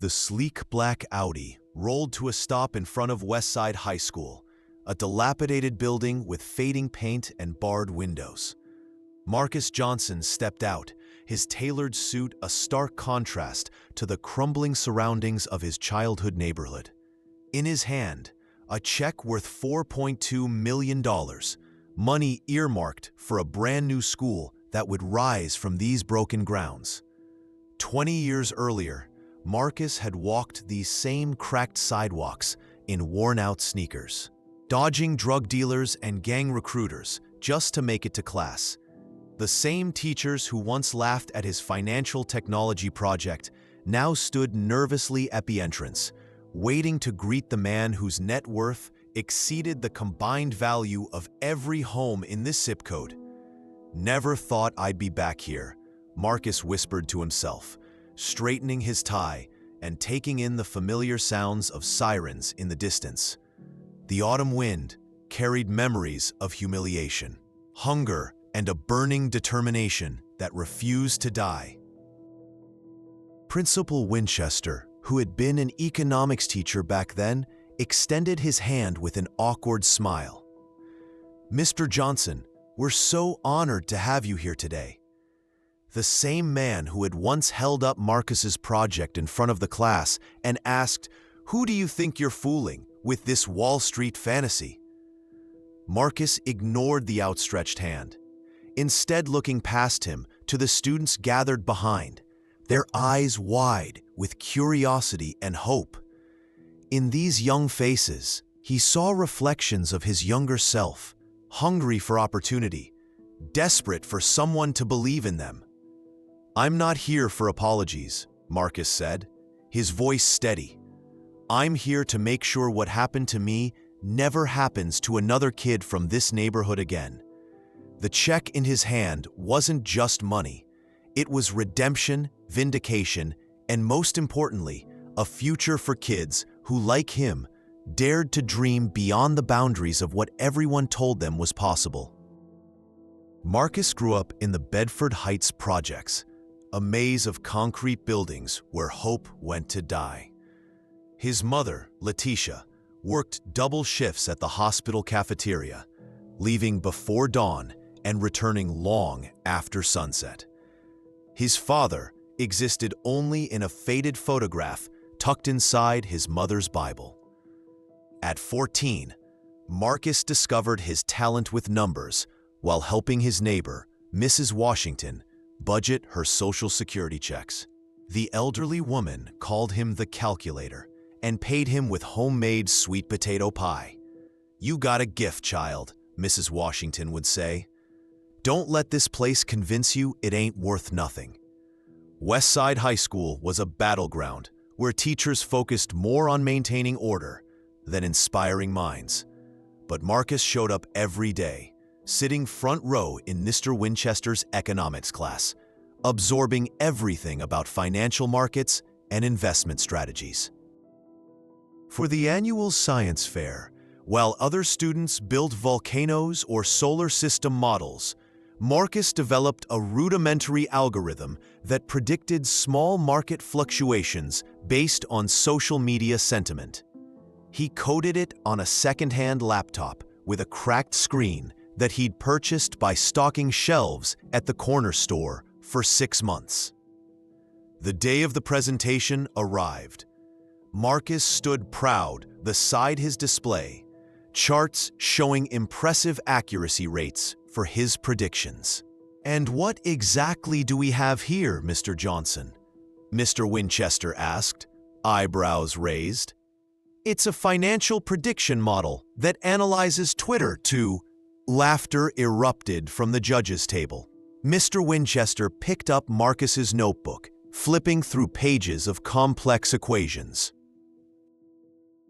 The sleek black Audi rolled to a stop in front of Westside High School, a dilapidated building with fading paint and barred windows. Marcus Johnson stepped out, his tailored suit a stark contrast to the crumbling surroundings of his childhood neighborhood. In his hand, a check worth $4.2 million, money earmarked for a brand new school that would rise from these broken grounds. 20 years earlier, Marcus had walked these same cracked sidewalks in worn-out sneakers, dodging drug dealers and gang recruiters just to make it to class. The same teachers who once laughed at his financial technology project now stood nervously at the entrance, waiting to greet the man whose net worth exceeded the combined value of every home in this zip code. "Never thought I'd be back here," Marcus whispered to himself, straightening his tie and taking in the familiar sounds of sirens in the distance. The autumn wind carried memories of humiliation, hunger, and a burning determination that refused to die. Principal Winchester, who had been an economics teacher back then, extended his hand with an awkward smile. "Mr. Johnson, we're so honored to have you here today." The same man who had once held up Marcus's project in front of the class and asked, "Who do you think you're fooling with this Wall Street fantasy?" Marcus ignored the outstretched hand, instead looking past him to the students gathered behind, their eyes wide with curiosity and hope. In these young faces, he saw reflections of his younger self, hungry for opportunity, desperate for someone to believe in them. "I'm not here for apologies," Marcus said, his voice steady. "I'm here to make sure what happened to me never happens to another kid from this neighborhood again." The check in his hand wasn't just money. It was redemption, vindication, and most importantly, a future for kids who, like him, dared to dream beyond the boundaries of what everyone told them was possible. Marcus grew up in the Bedford Heights projects, a maze of concrete buildings where hope went to die. His mother, Letitia, worked double shifts at the hospital cafeteria, leaving before dawn and returning long after sunset. His father existed only in a faded photograph tucked inside his mother's Bible. At 14, Marcus discovered his talent with numbers while helping his neighbor, Mrs. Washington, budget her Social Security checks. The elderly woman called him the calculator and paid him with homemade sweet potato pie. "You got a gift, child," Mrs. Washington would say. "Don't let this place convince you it ain't worth nothing." Westside High School was a battleground where teachers focused more on maintaining order than inspiring minds. But Marcus showed up every day, sitting front row in Mr. Winchester's economics class, absorbing everything about financial markets and investment strategies. For the annual science fair, while other students built volcanoes or solar system models, Marcus developed a rudimentary algorithm that predicted small market fluctuations based on social media sentiment. He coded it on a second-hand laptop with a cracked screen that he'd purchased by stocking shelves at the corner store for 6 months. The day of the presentation arrived. Marcus stood proud beside his display, charts showing impressive accuracy rates for his predictions. "And what exactly do we have here, Mr. Johnson?" Mr. Winchester asked, eyebrows raised. "It's a financial prediction model that analyzes Twitter to..." Laughter erupted from the judges' table. Mr. Winchester picked up Marcus's notebook, flipping through pages of complex equations.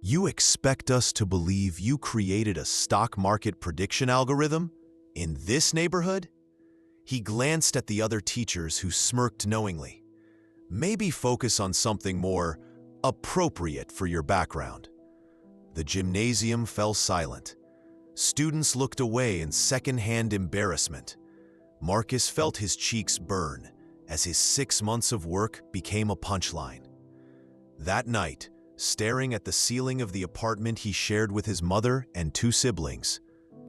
"You expect us to believe you created a stock market prediction algorithm in this neighborhood?" He glanced at the other teachers who smirked knowingly. "Maybe focus on something more appropriate for your background." The gymnasium fell silent. Students looked away in second-hand embarrassment. Marcus felt his cheeks burn as his 6 months of work became a punchline. That night, staring at the ceiling of the apartment he shared with his mother and two siblings,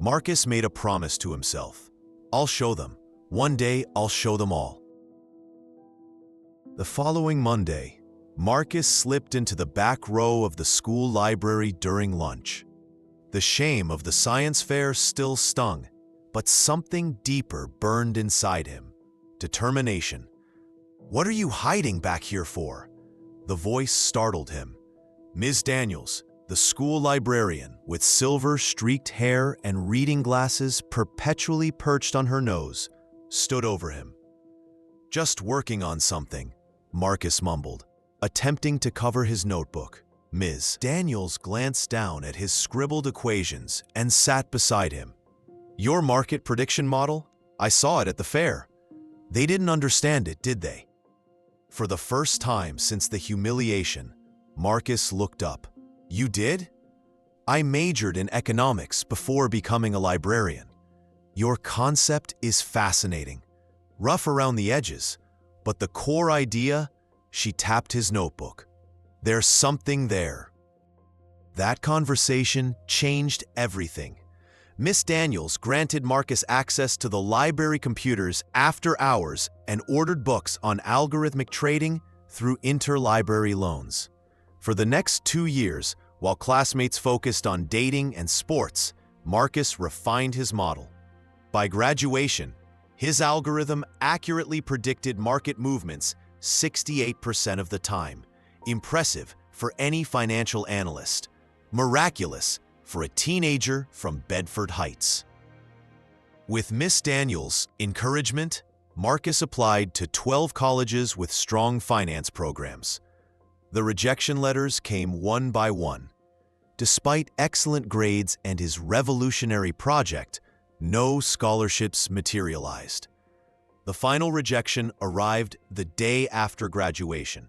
Marcus made a promise to himself. I'll show them. One day, I'll show them all. The following Monday, Marcus slipped into the back row of the school library during lunch. The shame of the science fair still stung, but something deeper burned inside him. Determination. "What are you hiding back here for?" The voice startled him. Ms. Daniels, the school librarian, with silver-streaked hair and reading glasses perpetually perched on her nose, stood over him. "Just working on something," Marcus mumbled, attempting to cover his notebook. Ms. Daniels glanced down at his scribbled equations and sat beside him. "Your market prediction model? I saw it at the fair." They didn't understand it, did they? For the first time since the humiliation, Marcus looked up. "You did? I majored in economics before becoming a librarian. Your concept is fascinating. Rough around the edges, but the core idea," she tapped his notebook. "There's something there." That conversation changed everything. Miss Daniels granted Marcus access to the library computers after hours and ordered books on algorithmic trading through interlibrary loans. For the next 2 years, while classmates focused on dating and sports, Marcus refined his model. By graduation, his algorithm accurately predicted market movements 68% of the time. Impressive for any financial analyst. Miraculous for a teenager from Bedford Heights. With Miss Daniels' encouragement, Marcus applied to 12 colleges with strong finance programs. The rejection letters came one by one. Despite excellent grades and his revolutionary project, no scholarships materialized. The final rejection arrived the day after graduation.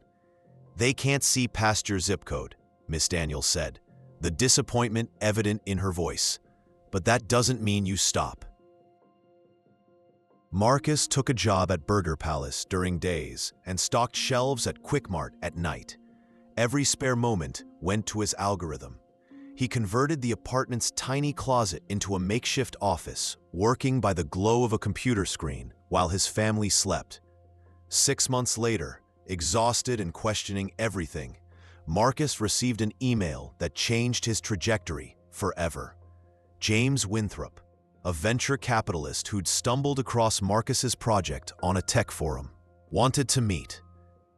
"They can't see past your zip code," Miss Daniels said, the disappointment evident in her voice. "But that doesn't mean you stop." Marcus took a job at Burger Palace during days and stocked shelves at Quick Mart at night. Every spare moment went to his algorithm. He converted the apartment's tiny closet into a makeshift office, working by the glow of a computer screen while his family slept. 6 months later, exhausted and questioning everything, Marcus received an email that changed his trajectory forever. James Winthrop, a venture capitalist who'd stumbled across Marcus's project on a tech forum, wanted to meet.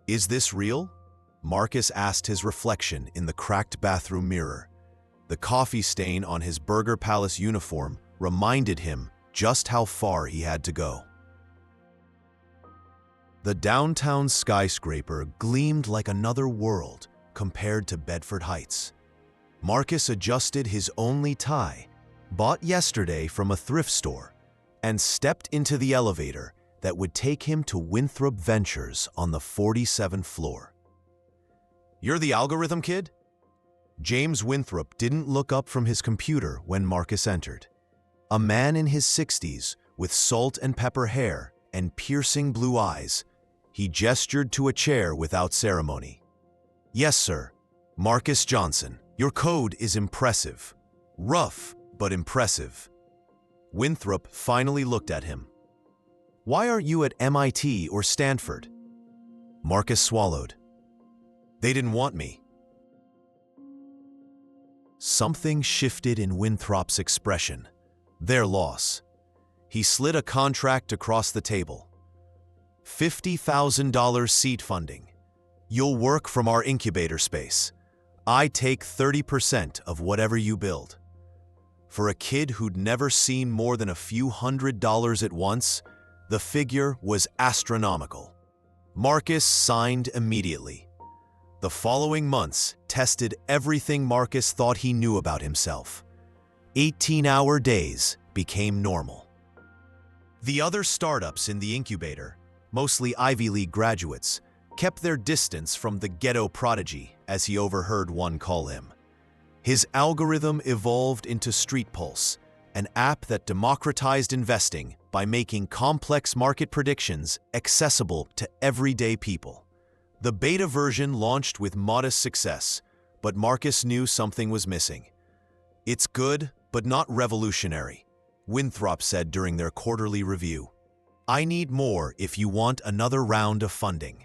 "Is this real?" Marcus asked his reflection in the cracked bathroom mirror. The coffee stain on his Burger Palace uniform reminded him just how far he had to go. The downtown skyscraper gleamed like another world compared to Bedford Heights. Marcus adjusted his only tie, bought yesterday from a thrift store, and stepped into the elevator that would take him to Winthrop Ventures on the 47th floor. "You're the algorithm kid?" James Winthrop didn't look up from his computer when Marcus entered. A man in his 60s with salt and pepper hair and piercing blue eyes, he gestured to a chair without ceremony. "Yes, sir. Marcus Johnson. Your code is impressive. Rough, but impressive." Winthrop finally looked at him. "Why aren't you at MIT or Stanford?" Marcus swallowed. "They didn't want me." Something shifted in Winthrop's expression. Their loss. He slid a contract across the table. $50,000 seed funding. You'll work from our incubator space. I take 30% of whatever you build. For a kid who'd never seen more than a few $100s at once, the figure was astronomical. Marcus signed immediately. The following months tested everything Marcus thought he knew about himself. 18-hour days became normal. The other startups in the incubator, mostly Ivy League graduates, kept their distance from the ghetto prodigy, as he overheard one call him. His algorithm evolved into Street Pulse, an app that democratized investing by making complex market predictions accessible to everyday people. The beta version launched with modest success, but Marcus knew something was missing. "It's good, but not revolutionary," Winthrop said during their quarterly review. "I need more if you want another round of funding."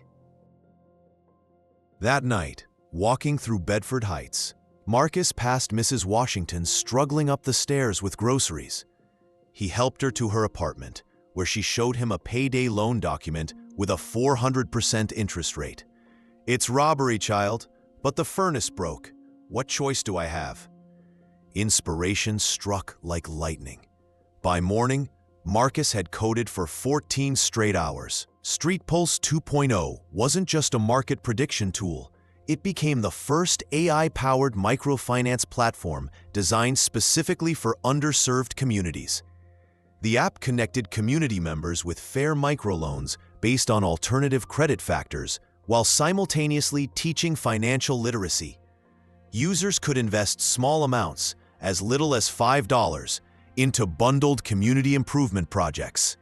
That night, walking through Bedford Heights, Marcus passed Mrs. Washington struggling up the stairs with groceries. He helped her to her apartment, where she showed him a payday loan document with a 400% interest rate. "It's robbery, child, but the furnace broke. What choice do I have?" Inspiration struck like lightning. By morning, Marcus had coded for 14 straight hours. Street Pulse 2.0 wasn't just a market prediction tool. It became the first AI-powered microfinance platform designed specifically for underserved communities. The app connected community members with fair microloans based on alternative credit factors, while simultaneously teaching financial literacy. Users could invest small amounts, as little as $5, into bundled community improvement projects.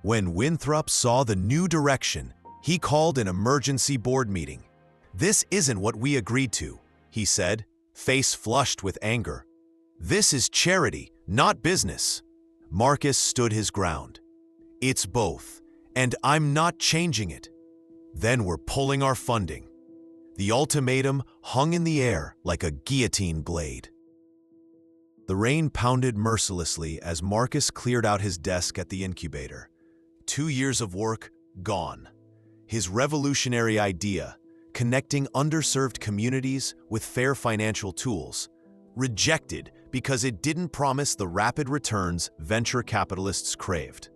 When Winthrop saw the new direction, he called an emergency board meeting. "This isn't what we agreed to," he said, face flushed with anger. "This is charity, not business." Marcus stood his ground. "It's both, and I'm not changing it." "Then we're pulling our funding." The ultimatum hung in the air like a guillotine blade. The rain pounded mercilessly as Marcus cleared out his desk at the incubator. 2 years of work gone. His revolutionary idea, connecting underserved communities with fair financial tools, rejected because it didn't promise the rapid returns venture capitalists craved.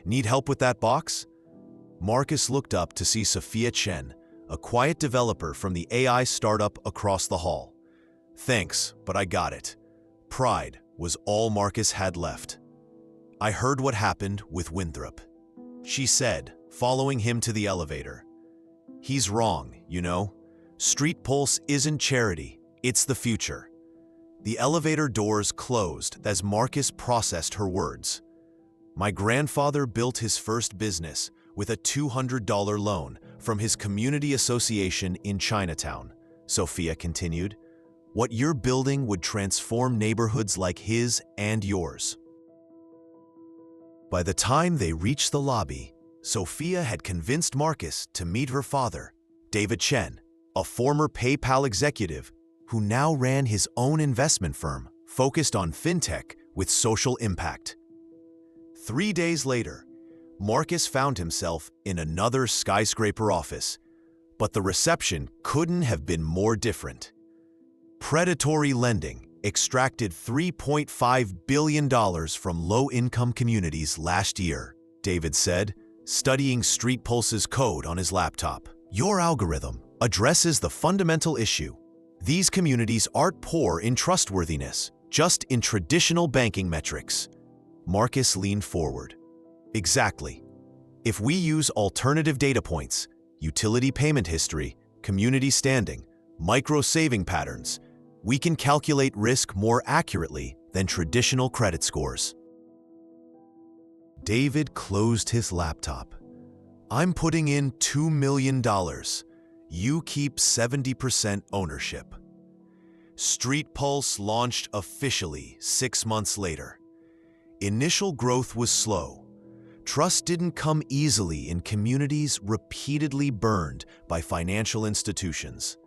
"Need help with that box?" Marcus looked up to see Sophia Chen, a quiet developer from the AI startup across the hall. "Thanks, but I got it." Pride was all Marcus had left. "I heard what happened with Winthrop," she said, following him to the elevator. "He's wrong, you know. Street Pulse isn't charity, it's the future." The elevator doors closed as Marcus processed her words. "My grandfather built his first business with a $200 loan from his community association in Chinatown," Sophia continued. "What you're building would transform neighborhoods like his and yours." By the time they reached the lobby, Sophia had convinced Marcus to meet her father, David Chen, a former PayPal executive who now ran his own investment firm focused on fintech with social impact. 3 days later, Marcus found himself in another skyscraper office, but the reception couldn't have been more different. Predatory lending extracted $3.5 billion from low-income communities last year, David said, studying Street Pulse's code on his laptop. "Your algorithm addresses the fundamental issue. These communities aren't poor in trustworthiness, just in traditional banking metrics." Marcus leaned forward. "Exactly. If we use alternative data points, utility payment history, community standing, micro-saving patterns, we can calculate risk more accurately than traditional credit scores." David closed his laptop. "I'm putting in $2 million. You keep 70% ownership." Street Pulse launched officially 6 months later. Initial growth was slow. Trust didn't come easily in communities repeatedly burned by financial institutions.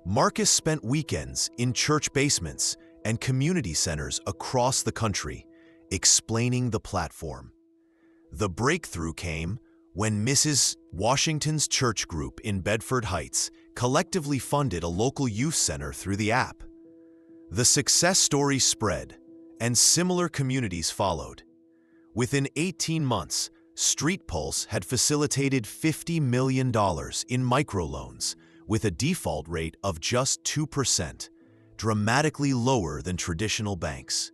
Marcus spent weekends in church basements and community centers across the country, explaining the platform. The breakthrough came when Mrs. Washington's church group in Bedford Heights collectively funded a local youth center through the app. The success story spread, and similar communities followed. Within 18 months, Street Pulse had facilitated $50 million in microloans, with a default rate of just 2%, dramatically lower than traditional banks.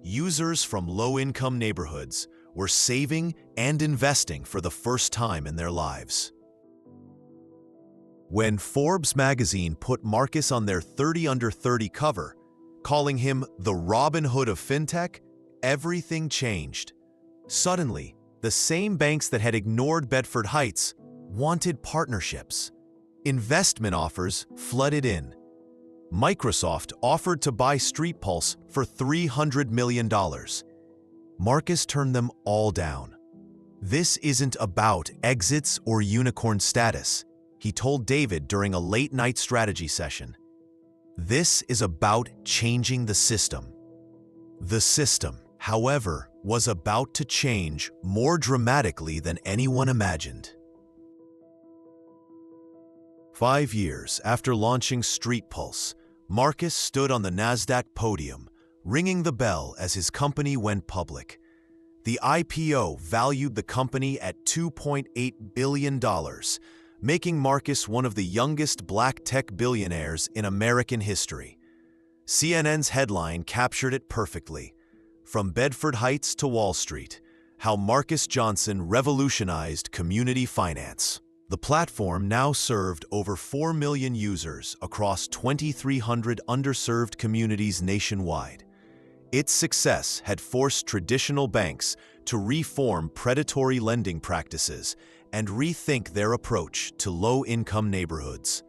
Users from low-income neighborhoods were saving and investing for the first time in their lives. When Forbes magazine put Marcus on their 30 Under 30 cover, calling him the Robin Hood of fintech, everything changed. Suddenly, the same banks that had ignored Bedford Heights wanted partnerships. Investment offers flooded in. Microsoft offered to buy Street Pulse for $300 million. Marcus turned them all down. "This isn't about exits or unicorn status," he told David during a late-night strategy session. "This is about changing the system." The system, however, was about to change more dramatically than anyone imagined. 5 years after launching Street Pulse, Marcus stood on the NASDAQ podium, ringing the bell as his company went public. The IPO valued the company at $2.8 billion, making Marcus one of the youngest black tech billionaires in American history. CNN's headline captured it perfectly. "From Bedford Heights to Wall Street, How Marcus Johnson Revolutionized Community Finance." The platform now served over 4 million users across 2,300 underserved communities nationwide. Its success had forced traditional banks to reform predatory lending practices and rethink their approach to low-income neighborhoods.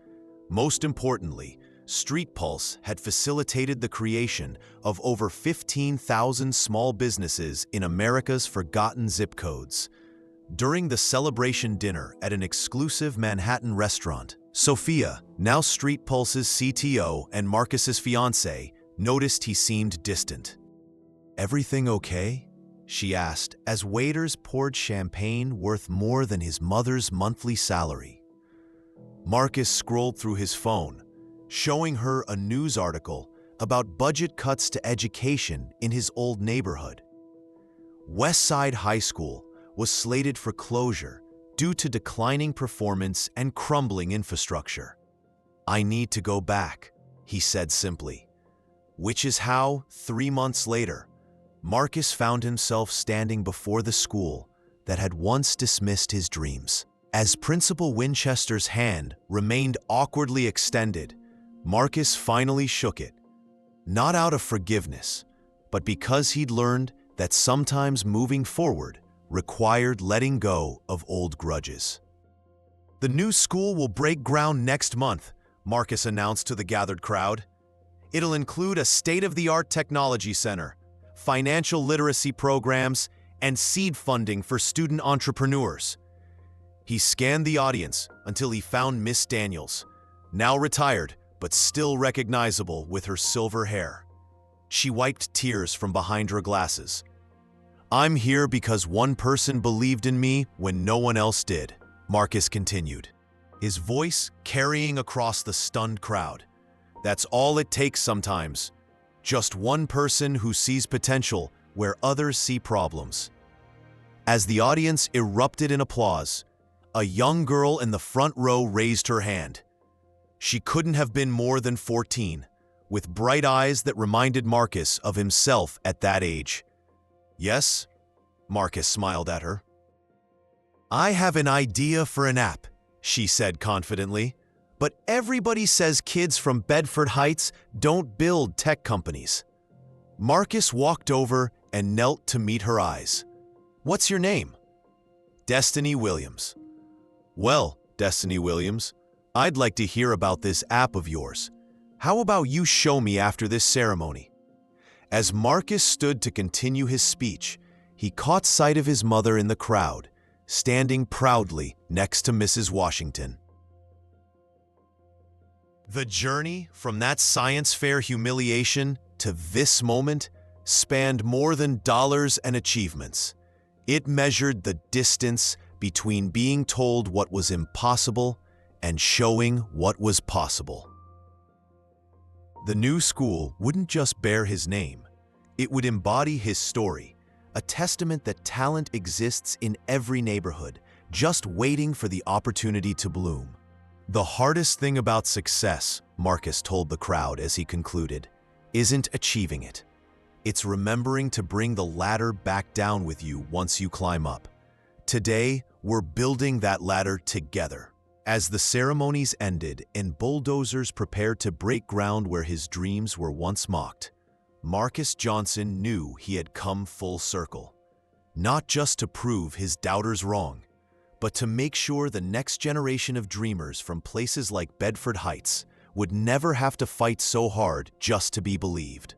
Most importantly, Street Pulse had facilitated the creation of over 15,000 small businesses in America's forgotten zip codes. During the celebration dinner at an exclusive Manhattan restaurant, Sophia, now Street Pulse's CTO and Marcus's fiancée, noticed he seemed distant. "Everything okay?" she asked as waiters poured champagne worth more than his mother's monthly salary. Marcus scrolled through his phone, showing her a news article about budget cuts to education in his old neighborhood. West Side High School was slated for closure due to declining performance and crumbling infrastructure. "I need to go back," he said simply. Which is how, 3 months later, Marcus found himself standing before the school that had once dismissed his dreams. As Principal Winchester's hand remained awkwardly extended, Marcus finally shook it, not out of forgiveness, but because he'd learned that sometimes moving forward required letting go of old grudges. "The new school will break ground next month," Marcus announced to the gathered crowd. "It'll include a state-of-the-art technology center, financial literacy programs, and seed funding for student entrepreneurs." He scanned the audience until he found Miss Daniels, now retired but still recognizable with her silver hair. She wiped tears from behind her glasses. "I'm here because one person believed in me when no one else did," Marcus continued, his voice carrying across the stunned crowd. "That's all it takes sometimes. Just one person who sees potential where others see problems." As the audience erupted in applause, a young girl in the front row raised her hand. She couldn't have been more than 14, with bright eyes that reminded Marcus of himself at that age. "Yes?" Marcus smiled at her. "I have an idea for an app," she said confidently. "But everybody says kids from Bedford Heights don't build tech companies." Marcus walked over and knelt to meet her eyes. "What's your name?" "Destiny Williams." "Well, Destiny Williams, I'd like to hear about this app of yours. How about you show me after this ceremony?" As Marcus stood to continue his speech, he caught sight of his mother in the crowd, standing proudly next to Mrs. Washington. The journey from that science fair humiliation to this moment spanned more than dollars and achievements. It measured the distance between being told what was impossible and showing what was possible. The new school wouldn't just bear his name. It would embody his story, a testament that talent exists in every neighborhood, just waiting for the opportunity to bloom. "The hardest thing about success," Marcus told the crowd as he concluded, "isn't achieving it. It's remembering to bring the ladder back down with you once you climb up. Today, we're building that ladder together." As the ceremonies ended and bulldozers prepared to break ground where his dreams were once mocked, Marcus Johnson knew he had come full circle. Not just to prove his doubters wrong, but to make sure the next generation of dreamers from places like Bedford Heights would never have to fight so hard just to be believed.